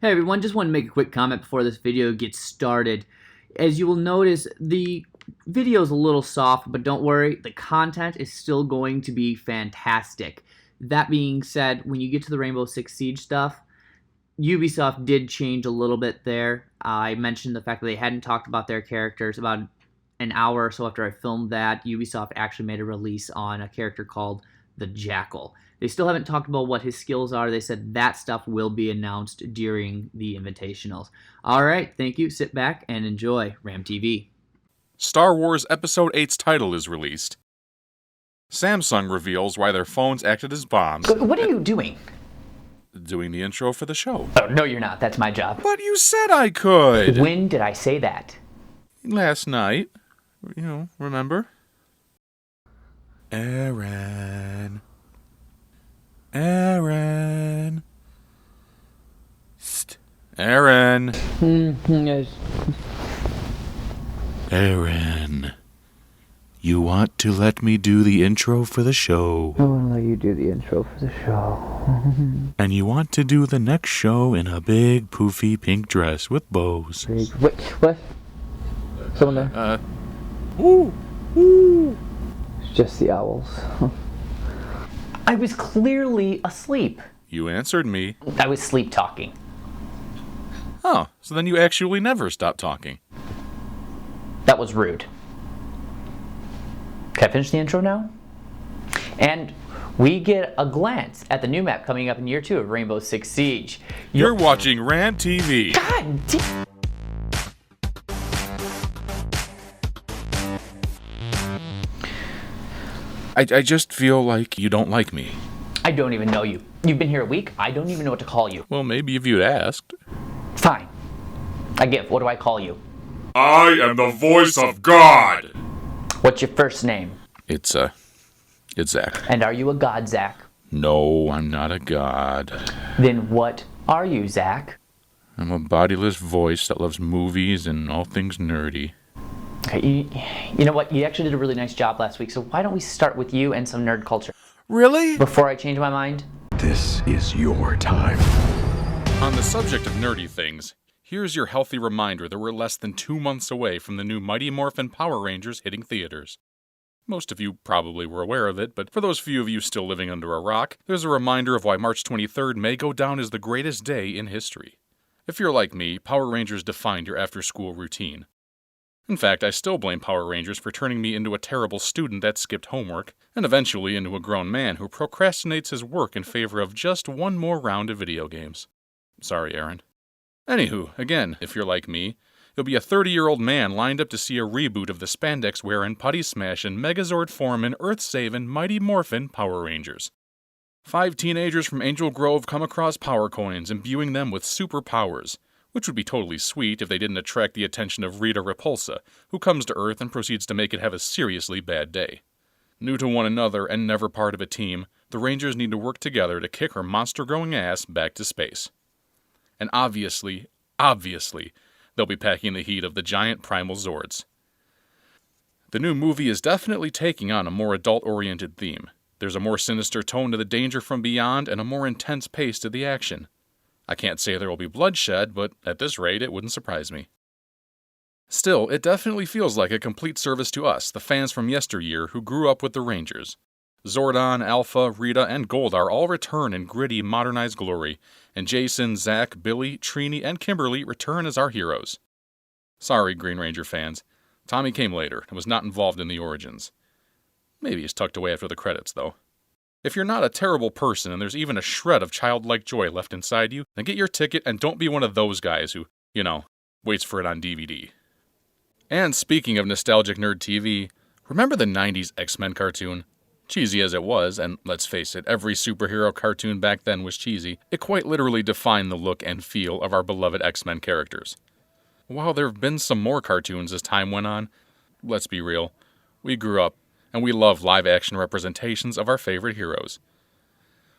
Hey everyone, just want to make a quick comment before this video gets started. As you will notice, the video is a little soft, but don't worry, the content is still going to be fantastic. That being said, when you get to the Rainbow Six Siege stuff, Ubisoft did change a little bit there. I mentioned the fact that they hadn't talked about their characters. About an hour or so after I filmed that, Ubisoft actually made a release on a character called the Jackal. They still haven't talked about what his skills are. They said that stuff will be announced during the invitationals. All right, thank you. Sit back and enjoy RAMtv. Star Wars Episode 8's title is released. Samsung reveals why their phones acted as bombs. What are you doing? Doing the intro for the show. Oh, no, you're not. That's my job. But you said I could! When did I say that? Last night. Remember? Aaron. St. Aaron. Yes. Aaron. You want to let me do the intro for the show. I want to let you do the intro for the show. And you want to do the next show in a big, poofy pink dress with bows. Wait, what? Someone there? Ooh. It's just the owls. I was clearly asleep. You answered me. I was sleep talking. Oh, so then you actually never stop talking. That was rude. Can I finish the intro now? And we get a glance at the new map coming up in year 2 of Rainbow Six Siege. You're watching RAMtv. God damn. I just feel like you don't like me. I don't even know you. You've been here a week. I don't even know what to call you. Well, maybe if you'd asked. Fine. I give. What do I call you? I am the voice of God! What's your first name? It's Zach. And are you a god, Zach? No, I'm not a god. Then what are you, Zach? I'm a bodiless voice that loves movies and all things nerdy. Okay, you know what? You actually did a really nice job last week, so why don't we start with you and some nerd culture? Really? Before I change my mind? This is your time. On the subject of nerdy things, here's your healthy reminder that we're less than 2 months away from the new Mighty Morphin Power Rangers hitting theaters. Most of you probably were aware of it, but for those few of you still living under a rock, there's a reminder of why March 23rd may go down as the greatest day in history. If you're like me, Power Rangers defined your after-school routine. In fact, I still blame Power Rangers for turning me into a terrible student that skipped homework, and eventually into a grown man who procrastinates his work in favor of just one more round of video games. Sorry, Aaron. Anywho, again, if you're like me, you'll be a 30-year-old man lined up to see a reboot of the spandex-wearing, putty-smashing, Megazord-forming, Earth-saving, Mighty Morphin Power Rangers. 5 teenagers from Angel Grove come across power coins, imbuing them with superpowers, which would be totally sweet if they didn't attract the attention of Rita Repulsa, who comes to Earth and proceeds to make it have a seriously bad day. New to one another and never part of a team, the Rangers need to work together to kick her monster-growing ass back to space. And obviously, they'll be packing the heat of the giant primal Zords. The new movie is definitely taking on a more adult-oriented theme. There's a more sinister tone to the danger from beyond and a more intense pace to the action. I can't say there will be bloodshed, but at this rate, it wouldn't surprise me. Still, it definitely feels like a complete service to us, the fans from yesteryear who grew up with the Rangers. Zordon, Alpha, Rita, and Goldar all return in gritty, modernized glory, and Jason, Zach, Billy, Trini, and Kimberly return as our heroes. Sorry, Green Ranger fans. Tommy came later and was not involved in the origins. Maybe he's tucked away after the credits, though. If you're not a terrible person and there's even a shred of childlike joy left inside you, then get your ticket and don't be one of those guys who, waits for it on DVD. And speaking of nostalgic nerd TV, remember the 90s X-Men cartoon? Cheesy as it was, and let's face it, every superhero cartoon back then was cheesy, it quite literally defined the look and feel of our beloved X-Men characters. While there have been some more cartoons as time went on, let's be real, we grew up and we love live-action representations of our favorite heroes.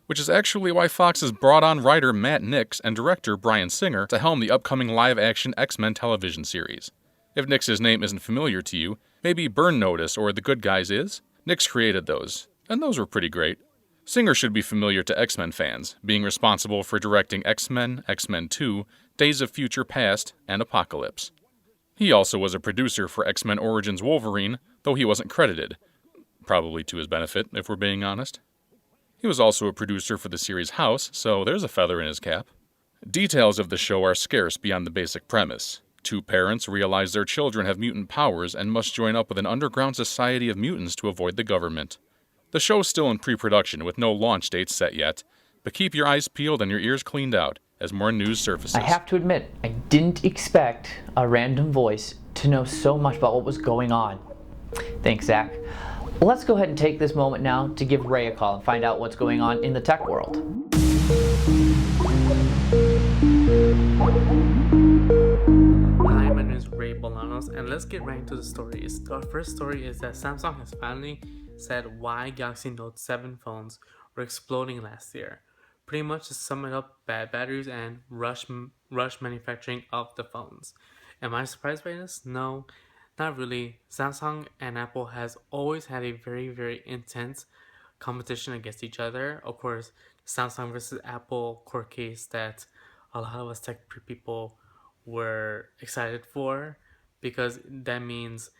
Which is actually why Fox has brought on writer Matt Nix and director Bryan Singer to helm the upcoming live-action X-Men television series. If Nix's name isn't familiar to you, maybe Burn Notice or The Good Guys is? Nix created those, and those were pretty great. Singer should be familiar to X-Men fans, being responsible for directing X-Men, X-Men 2, Days of Future Past, and Apocalypse. He also was a producer for X-Men Origins Wolverine, though he wasn't credited. Probably to his benefit, if we're being honest. He was also a producer for the series House, so there's a feather in his cap. Details of the show are scarce beyond the basic premise. Two parents realize their children have mutant powers and must join up with an underground society of mutants to avoid the government. The show's still in pre-production with no launch date set yet, but keep your eyes peeled and your ears cleaned out as more news surfaces. I have to admit, I didn't expect a random voice to know so much about what was going on. Thanks, Zach. Let's go ahead and take this moment now to give Ray a call and find out what's going on in the tech world. Hi, my name is Ray Bolanos, and let's get right into the stories. Our first story is that Samsung has finally said why Galaxy Note 7 phones were exploding last year. Pretty much to sum it up, bad batteries and rush manufacturing of the phones. Am I surprised by this? No, not really. Samsung and Apple has always had a very, very intense competition against each other. Of course, Samsung versus Apple court case that a lot of us tech people were excited for, because that means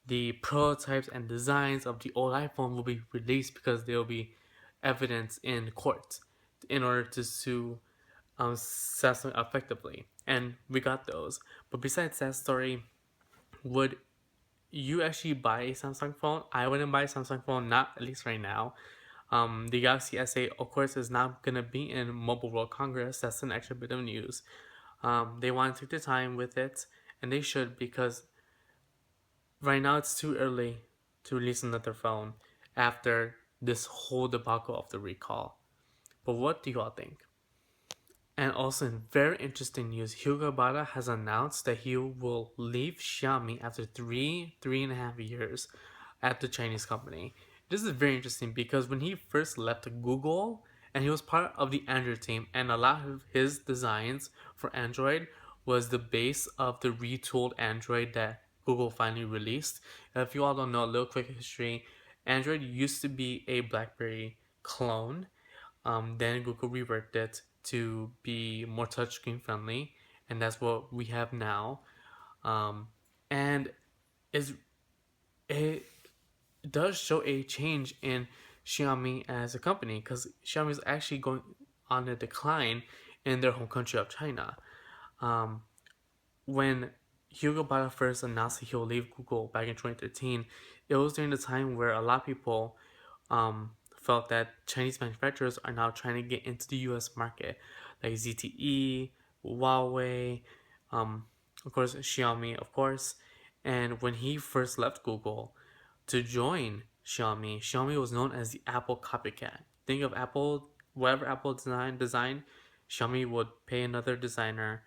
the prototypes and designs of the old iPhone will be released because there will be evidence in court in order to sue Samsung effectively. And we got those. But besides that story, would you actually buy a Samsung phone? I wouldn't buy a Samsung phone, not at least right now. The Galaxy S8, of course, is not going to be in Mobile World Congress. That's an extra bit of news. They want to take their time with it, and they should, because right now it's too early to release another phone after this whole debacle of the recall. But what do you all think? And also, in very interesting news, Hugo Bada has announced that he will leave Xiaomi after three and a half years at the Chinese company. This is very interesting because when he first left Google, and he was part of the Android team, and a lot of his designs for Android was the base of the retooled Android that Google finally released. If you all don't know, a little quick history, Android used to be a BlackBerry clone. Then Google reworked it to be more touchscreen friendly, and that's what we have now. And it does show a change in Xiaomi as a company, because Xiaomi is actually going on a decline in their home country of China. When Hugo Bada first announced that he'll leave Google back in 2013, it was during the time where a lot of people felt that Chinese manufacturers are now trying to get into the US market, like ZTE, Huawei, of course Xiaomi, of course. And when he first left Google to join Xiaomi was known as the Apple copycat. Think of Apple, whatever Apple design, Xiaomi would pay another designer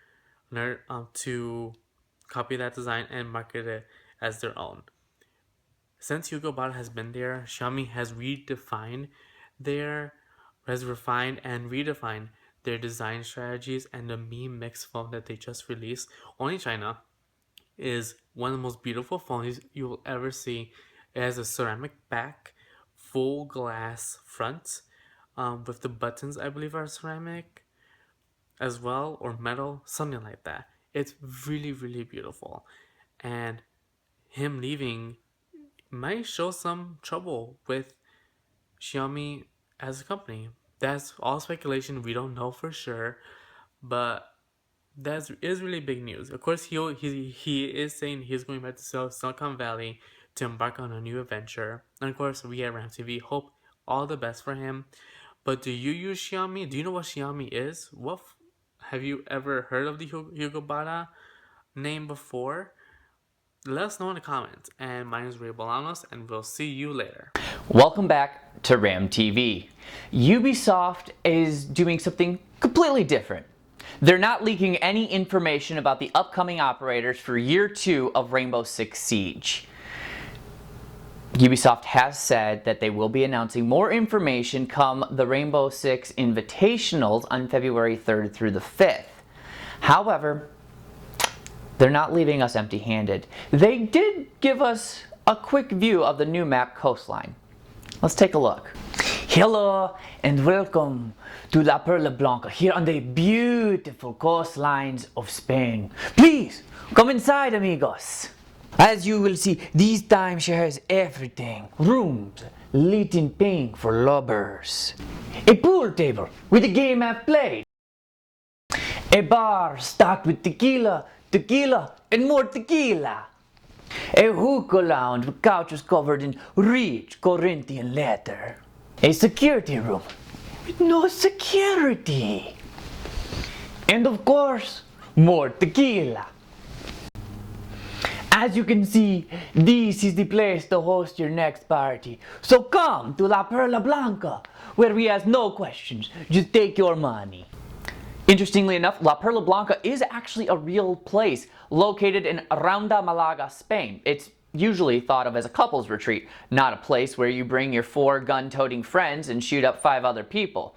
to copy that design and market it as their own. Since Hugo Bada has been there, Xiaomi has refined and redefined their design strategies, and the Mi Mix phone that they just released, only in China, is one of the most beautiful phones you will ever see. It has a ceramic back, full glass front, with the buttons I believe are ceramic as well, or metal, something like that. It's really, really beautiful. And him leaving might show some trouble with Xiaomi as a company. That's all speculation. We don't know for sure, but that is really big news. Of course, he is saying he's going back to Silicon Valley to embark on a new adventure. And of course, we at RAMtv hope all the best for him. But do you use Xiaomi? Do you know what Xiaomi is? Have you ever heard of the Hugo Bada name before? Let us know in the comments. And my name is Ray Bolanos, and we'll see you later. Welcome back to RAMtv. Ubisoft is doing something completely different. They're not leaking any information about the upcoming operators for Year 2 of Rainbow Six Siege. Ubisoft has said that they will be announcing more information come the Rainbow Six Invitationals on February 3rd through the 5th. However, they're not leaving us empty-handed. They did give us a quick view of the new map Coastline. Let's take a look. Hello and welcome to La Perla Blanca here on the beautiful coastlines of Spain. Please come inside, amigos. As you will see, this timeshare has everything. Rooms lit in pink for lovers. A pool table with a game I've played. A bar stocked with tequila, and more tequila. A hookah lounge with couches covered in rich Corinthian leather. A security room with no security. And of course, more tequila. As you can see, this is the place to host your next party. So come to La Perla Blanca, where we ask no questions, just take your money. Interestingly enough, La Perla Blanca is actually a real place located in Ronda, Malaga, Spain. It's usually thought of as a couples retreat, not a place where you bring your 4 gun-toting friends and shoot up 5 other people.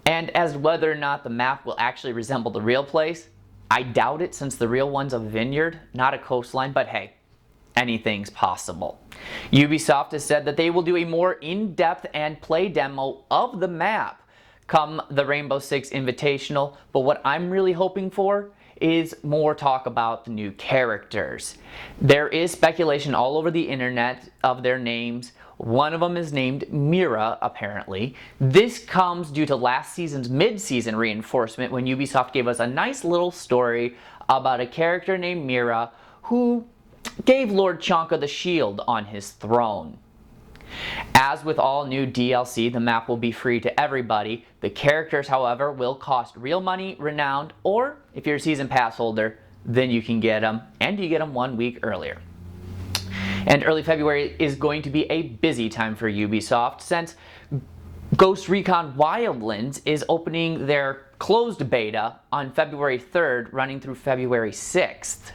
And as whether or not the map will actually resemble the real place, I doubt it, since the real one's a vineyard, not a coastline, but hey, anything's possible. Ubisoft has said that they will do a more in-depth and play demo of the map come the Rainbow Six Invitational, but what I'm really hoping for is more talk about the new characters. There is speculation all over the internet of their names. One of them is named Mira, apparently. This comes due to last season's mid-season reinforcement when Ubisoft gave us a nice little story about a character named Mira who gave Lord Chanka the shield on his throne. As with all new DLC, the map will be free to everybody. The characters, however, will cost real money, renowned, or if you're a season pass holder, then you can get them, and you get them 1 week earlier. And early February is going to be a busy time for Ubisoft, since Ghost Recon Wildlands is opening their closed beta on February 3rd, running through February 6th.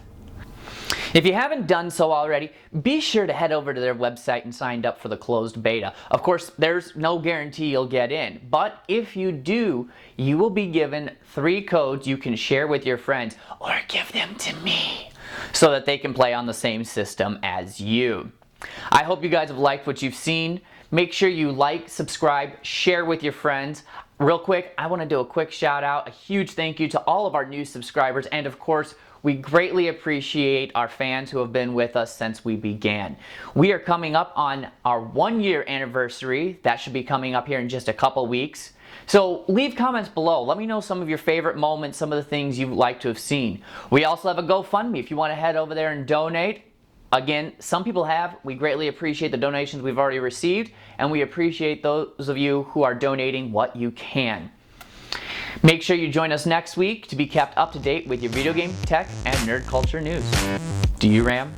If you haven't done so already, be sure to head over to their website and sign up for the closed beta. Of course, there's no guarantee you'll get in, but if you do, you will be given 3 codes you can share with your friends, or give them to me, so that they can play on the same system as you. I hope you guys have liked what you've seen. Make sure you like, subscribe, share with your friends. Real quick, I want to do a quick shout out, a huge thank you to all of our new subscribers, and of course, we greatly appreciate our fans who have been with us since we began. We are coming up on our 1-year anniversary. That should be coming up here in just a couple weeks. So leave comments below. Let me know some of your favorite moments, some of the things you'd like to have seen. We also have a GoFundMe if you want to head over there and donate. Again, some people have. We greatly appreciate the donations we've already received, and we appreciate those of you who are donating what you can. Make sure you join us next week to be kept up to date with your video game, tech, and nerd culture news. Do you RAM?